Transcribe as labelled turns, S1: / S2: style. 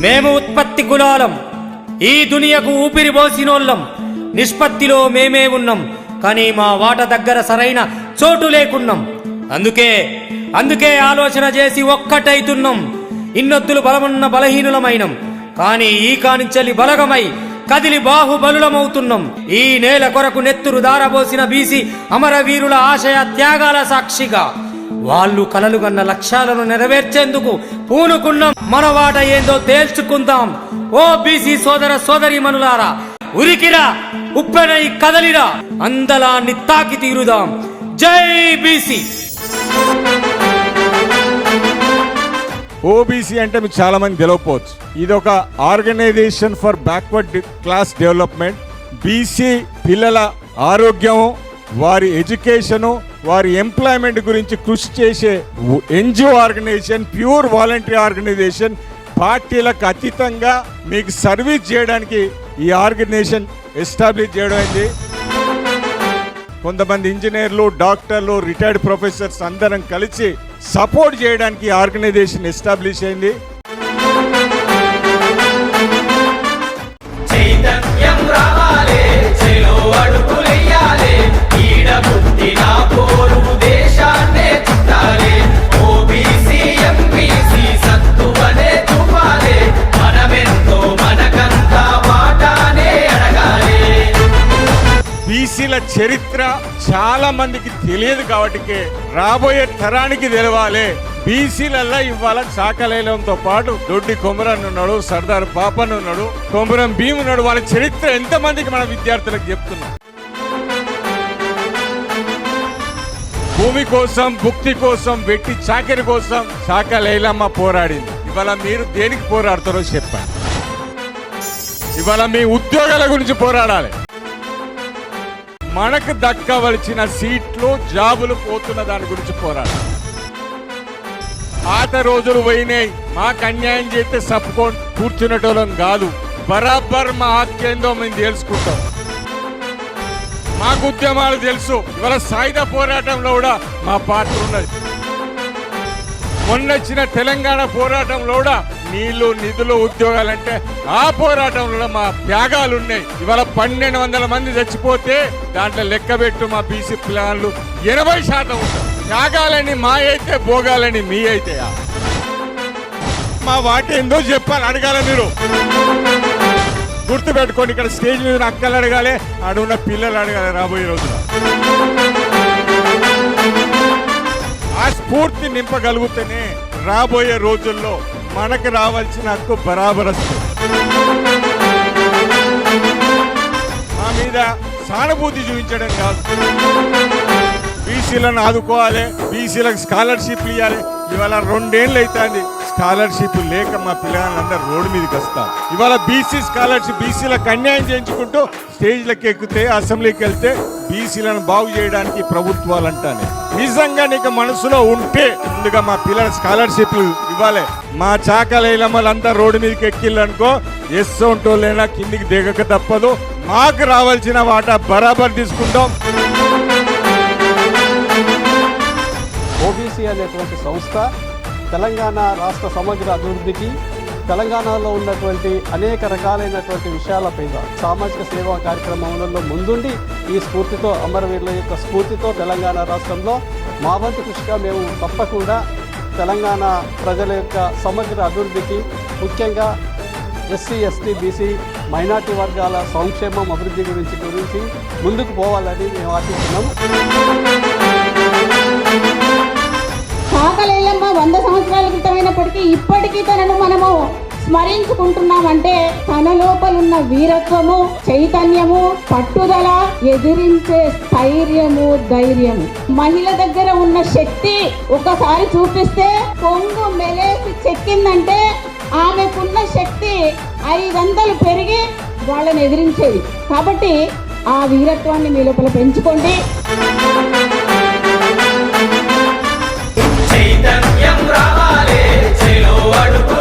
S1: మేము ఉత్పత్తి కులాలం, ఈ దునియకు ఊపిరి పోసినోళ్ళం. నిష్పత్తిలో మేమే ఉన్నాం, కానీ మా వాట దగ్గర సరైన చోటు లేకున్నాం. అందుకే ఆలోచన చేసి ఒక్కటైతున్నాం. ఇన్నొద్దులు బలమున్న బలహీనులమైనం, కానీ ఈ కానించలి బలగమై కదిలి బాహుబలులమవుతున్నాం. ఈ నేల కొరకు నెత్తురు దారబోసిన బీసీ అమరవీరుల ఆశయ త్యాగాల సాక్షిగా వాళ్ళు కలలుగన్న లక్ష్యాలను నెరవేర్చేందుకు పూనుకున్నాం. మన వాట ఏందో తేల్చుకుందాం. ఓ బీసీ సోదర సోదరీమణులారా, ఉరికిరా, ఉప్పెనై కదలిరా, అందలాన్ని తాకి తీరుదాం. జై బీసీ.
S2: ఓబీసీ అంటే మీకు చాలా మంది తెలియకపోవచ్చు. ఇది ఒక organisation for backward class development. BC పిల్లల ఆరోగ్యము, వారి ఎడ్యుకేషను, వారి ఎంప్లాయ్మెంట్ గురించి కృషి చేసే NGO organisation, pure voluntary organisation. పార్టీలకు అతీతంగా మీకు సర్వీస్ చేయడానికి ఈ ఆర్గనైజేషన్ ఎస్టాబ్లిష్ చేయడం అయింది. కొంతమంది ఇంజనీర్లు, డాక్టర్లు, రిటైర్డ్ ప్రొఫెసర్స్ అందరం కలిసి సపోర్ట్ చేయడానికి ఆర్గనైజేషన్ ఎస్టాబ్లిష్ అయింది. బీసీల చరిత్ర చాలా మందికి తెలియదు కాబట్టి రాబోయే తరానికి తెలవాలి. బీసీలలో ఇవాళ శాఖలేలంతో పాటు దొడ్డి కొమరన్ ఉన్నాడు, సర్దార్ పాపన్ ఉన్నాడు, కొమరం భీమ్ ఉన్నాడు. వాళ్ళ చరిత్ర ఎంతమందికి మన విద్యార్థులకు చెప్తున్నాం. భూమి కోసం, భుక్తి కోసం, వెట్టి చాకరి కోసం శాఖలేలమ్మ పోరాడింది. ఇవాళ మీరు దేనికి పోరాడతారో చెప్పండి. ఇవాళ మీ ఉద్యోగాల గురించి పోరాడాలి. మనకు దక్కవలసిన సీట్లు, జాబులు పోతున్న దాని గురించి పోరాడాలి. పాత రోజులు పోయినాయి. మాకు అన్యాయం చేస్తే సప్పుకొని కూర్చునేటోళ్ళం కాదు. బరాబర్ మా హక్కేందో మేము తెలుసుకుంటాం. మాకు ఉద్యమాలు తెలుసు. ఇవాళ సాయుధ పోరాటంలో కూడా మా పాత్ర ఉన్నది. మొన్నొచ్చిన తెలంగాణ పోరాటంలో కూడా నీళ్లు, నిధులు, ఉద్యోగాలంటే ఆ పోరాటంలో మా త్యాగాలు ఉన్నాయి. ఇవాళ 1200 మంది చచ్చిపోతే దాంట్లో లెక్కబెట్టు మా బీసీ ప్లాన్లు 80% ఉంటాయి. త్యాగాలని మా అయితే, భోగాలని మీ అయితే. మా వాటి ఏందో చెప్పాలి, అడగాల. మీరు గుర్తుపెట్టుకోండి, ఇక్కడ స్టేజ్ మీద అక్కలు అడగాలి, ఆడున్న పిల్లలు అడగాలి. రాబోయే రోజున ఆ స్ఫూర్తి నింపగలిగితేనే రాబోయే రోజుల్లో మనకు రావాల్సిన హక్కు బరాబర్ వస్తుంది. మా మీద సానుభూతి చూపించడం కాదు. బీసీలను ఆదుకోవాలి, బీసీలకు స్కాలర్షిప్లు ఇవ్వాలి. ఇవాళ 2 ఏళ్ళు అవుతుంది స్కాలర్షిప్ లేక మా పిల్లలందరూ రోడ్డు మీదకి వస్తారు. ఇవాళ బీసీ స్కాలర్షిప్, బీసీలకు అన్యాయం చేయించుకుంటూ స్టేజ్లకు ఎక్కితే, అసెంబ్లీకి వెళ్తే బీసీలను బాగు చేయడానికి ప్రభుత్వాలు అంటానే. నిజంగా నీకు మనసులో ఉంటే ముందుగా మా పిల్లల స్కాలర్షిప్లు ఇవ్వాలి. మా చాకలేలమ్మలంతా రోడ్డు మీదకి ఎక్కిళ్ళనుకో, ఎస్సోంటోళ్ళైనా కిందికి దిగక తప్పదు. మాకు రావాల్సిన వాటా బరాబర్ తీసుకుంటాం.
S3: ఓబీసీ అనేటువంటి సంస్థ తెలంగాణ రాష్ట్ర సమగ్ర అభివృద్ధికి, తెలంగాణలో ఉన్నటువంటి అనేక రకాలైనటువంటి విషయాలపైన సామాజిక సేవా కార్యక్రమాలలో ముందుండి ఈ స్ఫూర్తితో, అమరవీరుల యొక్క స్ఫూర్తితో తెలంగాణ రాష్ట్రంలో మా వంతు కృషిగా మేము తప్పకుండా తెలంగాణ ప్రజల యొక్క సమగ్ర అభివృద్ధికి, ముఖ్యంగా ఎస్సీ, ఎస్టీ, బీసీ, మైనార్టీ వర్గాల సంక్షేమం, అభివృద్ధి గురించి ముందుకు పోవాలని మేము ఆశిస్తున్నాము.
S4: శాఖలేలమ్మ 100 సంవత్సరాల క్రితమైనప్పటికీ ఇప్పటికీ తనను మనము స్మరించుకుంటున్నామంటే తన లోపలున్న వీరత్వము, చైతన్యము, పట్టుదల, ఎదిరించే స్థైర్యము, ధైర్యము, మహిళ దగ్గర ఉన్న శక్తి ఒకసారి చూపిస్తే కొంగు మెలేసి చెక్కిందంటే ఆమెకున్న శక్తి 500 పెరిగి వాళ్ళని ఎదిరించేది. కాబట్టి ఆ వీరత్వాన్ని మీ లోపల పెంచుకోండి.
S5: చైతన్యం రావాలే, చెలో అడుగు